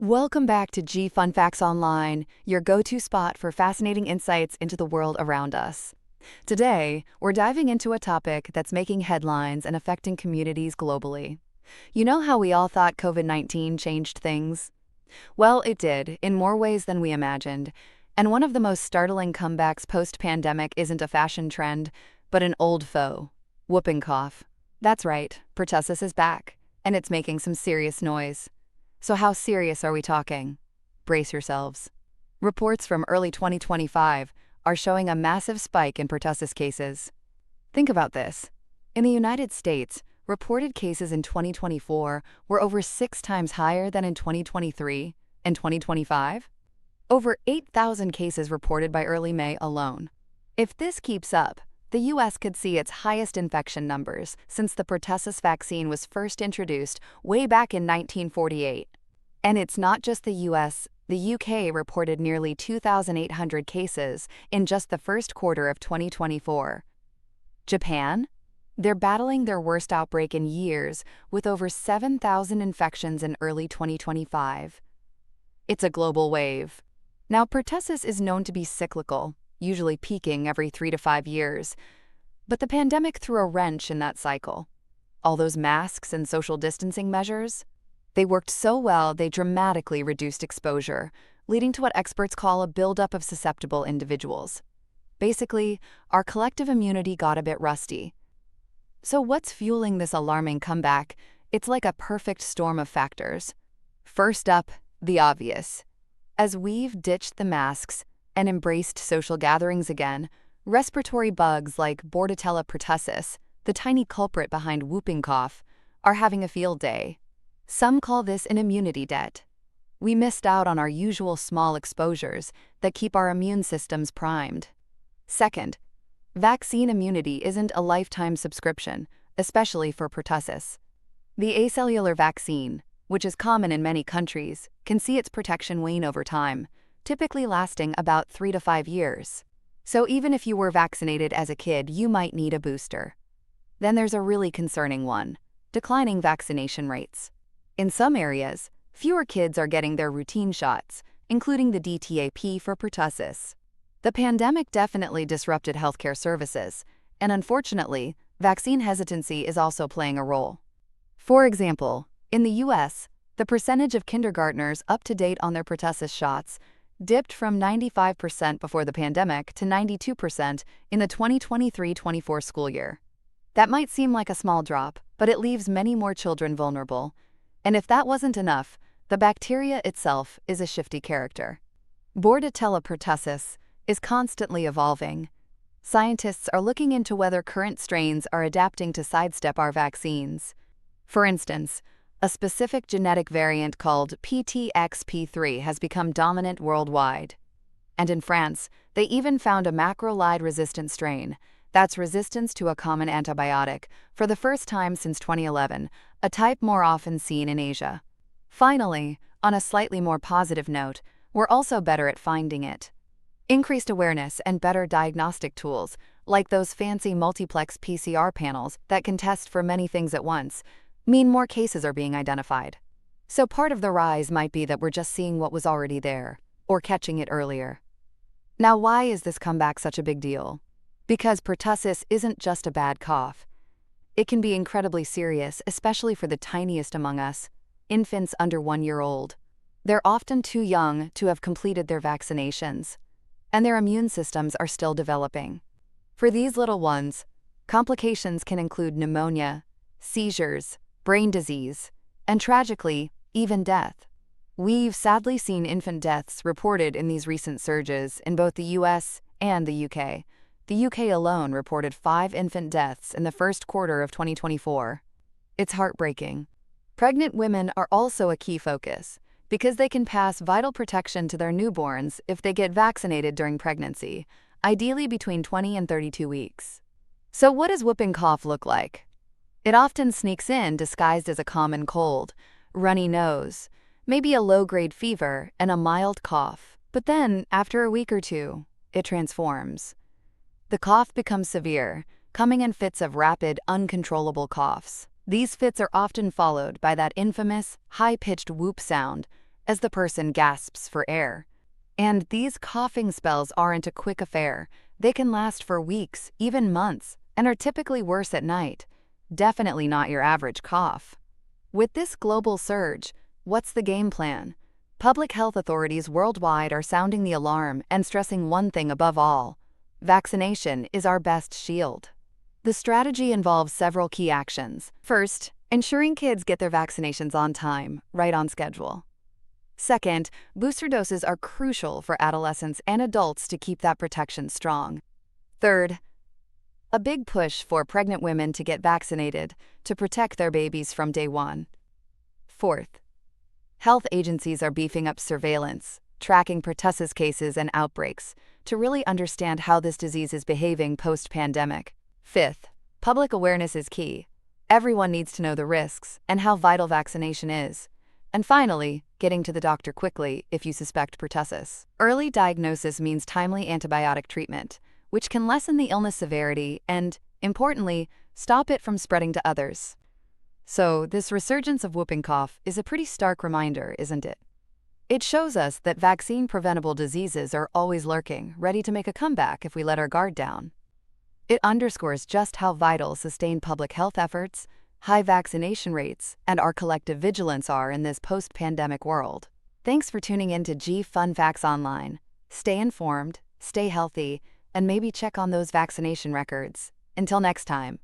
Welcome back to G Fun Facts Online, your go-to spot for fascinating insights into the world around us. Today, we're diving into a topic that's making headlines and affecting communities globally. You know how we all thought COVID-19 changed things? Well, it did, in more ways than we imagined. And one of the most startling comebacks post-pandemic isn't a fashion trend, but an old foe: whooping cough. That's right, Pertussis is back, and it's making some serious noise. So how serious are we talking? Brace yourselves. Reports from early 2025 are showing a massive spike in pertussis cases. Think about this. In the United States, reported cases in 2024 were over 6 times higher than in 2023 and 2025. Over 8,000 cases reported by early May alone. If this keeps up, the U.S. could see its highest infection numbers since the pertussis vaccine was first introduced way back in 1948. And it's not just the U.S. The U.K. reported nearly 2,800 cases in just the first quarter of 2024. Japan? They're battling their worst outbreak in years with over 7,000 infections in early 2025. It's a global wave. Now, pertussis is known to be cyclical, usually peaking every 3 to 5 years. But the pandemic threw a wrench in that cycle. All those masks and social distancing measures, they worked so well they dramatically reduced exposure, leading to what experts call a buildup of susceptible individuals. Basically, our collective immunity got a bit rusty. So what's fueling this alarming comeback? It's like a perfect storm of factors. First up, the obvious. As we've ditched the masks and embraced social gatherings again, respiratory bugs like Bordetella pertussis, the tiny culprit behind whooping cough, are having a field day. Some call this an immunity debt. We missed out on our usual small exposures that keep our immune systems primed. Second, vaccine immunity isn't a lifetime subscription, especially for pertussis. The acellular vaccine, which is common in many countries, can see its protection wane over time, typically lasting about 3 to 5 years. So even if you were vaccinated as a kid, you might need a booster. Then there's a really concerning one: declining vaccination rates. In some areas, fewer kids are getting their routine shots, including the DTaP for pertussis. The pandemic definitely disrupted healthcare services, and unfortunately, vaccine hesitancy is also playing a role. For example, in the U.S., the percentage of kindergartners up to date on their pertussis shots dipped from 95% before the pandemic to 92% in the 2023-24 school year. That might seem like a small drop, but it leaves many more children vulnerable. And if that wasn't enough, the bacteria itself is a shifty character. Bordetella pertussis is constantly evolving. Scientists are looking into whether current strains are adapting to sidestep our vaccines. For instance, a specific genetic variant called PTXP3 has become dominant worldwide. And in France, they even found a macrolide-resistant strain that's resistance to a common antibiotic for the first time since 2011, a type more often seen in Asia. Finally, on a slightly more positive note, we're also better at finding it. Increased awareness and better diagnostic tools, like those fancy multiplex PCR panels that can test for many things at once, mean more cases are being identified. So part of the rise might be that we're just seeing what was already there, or catching it earlier. Now, why is this comeback such a big deal? Because pertussis isn't just a bad cough. It can be incredibly serious, especially for the tiniest among us, infants under 1 year old. They're often too young to have completed their vaccinations, and their immune systems are still developing. For these little ones, complications can include pneumonia, seizures, brain disease, and tragically, even death. We've sadly seen infant deaths reported in these recent surges in both the US and the UK. The UK alone reported 5 infant deaths in the first quarter of 2024. It's heartbreaking. Pregnant women are also a key focus, because they can pass vital protection to their newborns if they get vaccinated during pregnancy, ideally between 20 and 32 weeks. So what does whooping cough look like? It often sneaks in disguised as a common cold, runny nose, maybe a low-grade fever, and a mild cough. But then, after a week or two, it transforms. The cough becomes severe, coming in fits of rapid, uncontrollable coughs. These fits are often followed by that infamous, high-pitched whoop sound as the person gasps for air. And these coughing spells aren't a quick affair. They can last for weeks, even months, and are typically worse at night. Definitely not your average cough. With this global surge, what's the game plan? Public health authorities worldwide are sounding the alarm and stressing one thing above all: vaccination is our best shield. The strategy involves several key actions. First, ensuring kids get their vaccinations on time, right on schedule. Second, booster doses are crucial for adolescents and adults to keep that protection strong. Third, a big push for pregnant women to get vaccinated to protect their babies from day one. Fourth, health agencies are beefing up surveillance, tracking pertussis cases and outbreaks to really understand how this disease is behaving post-pandemic. Fifth, public awareness is key. Everyone needs to know the risks and how vital vaccination is. And finally, getting to the doctor quickly if you suspect pertussis. Early diagnosis means timely antibiotic treatment, which can lessen the illness severity and, importantly, stop it from spreading to others. So, this resurgence of whooping cough is a pretty stark reminder, isn't it? It shows us that vaccine-preventable diseases are always lurking, ready to make a comeback if we let our guard down. It underscores just how vital sustained public health efforts, high vaccination rates, and our collective vigilance are in this post-pandemic world. Thanks for tuning in to G Fun Facts Online. Stay informed, stay healthy, and maybe check on those vaccination records. Until next time.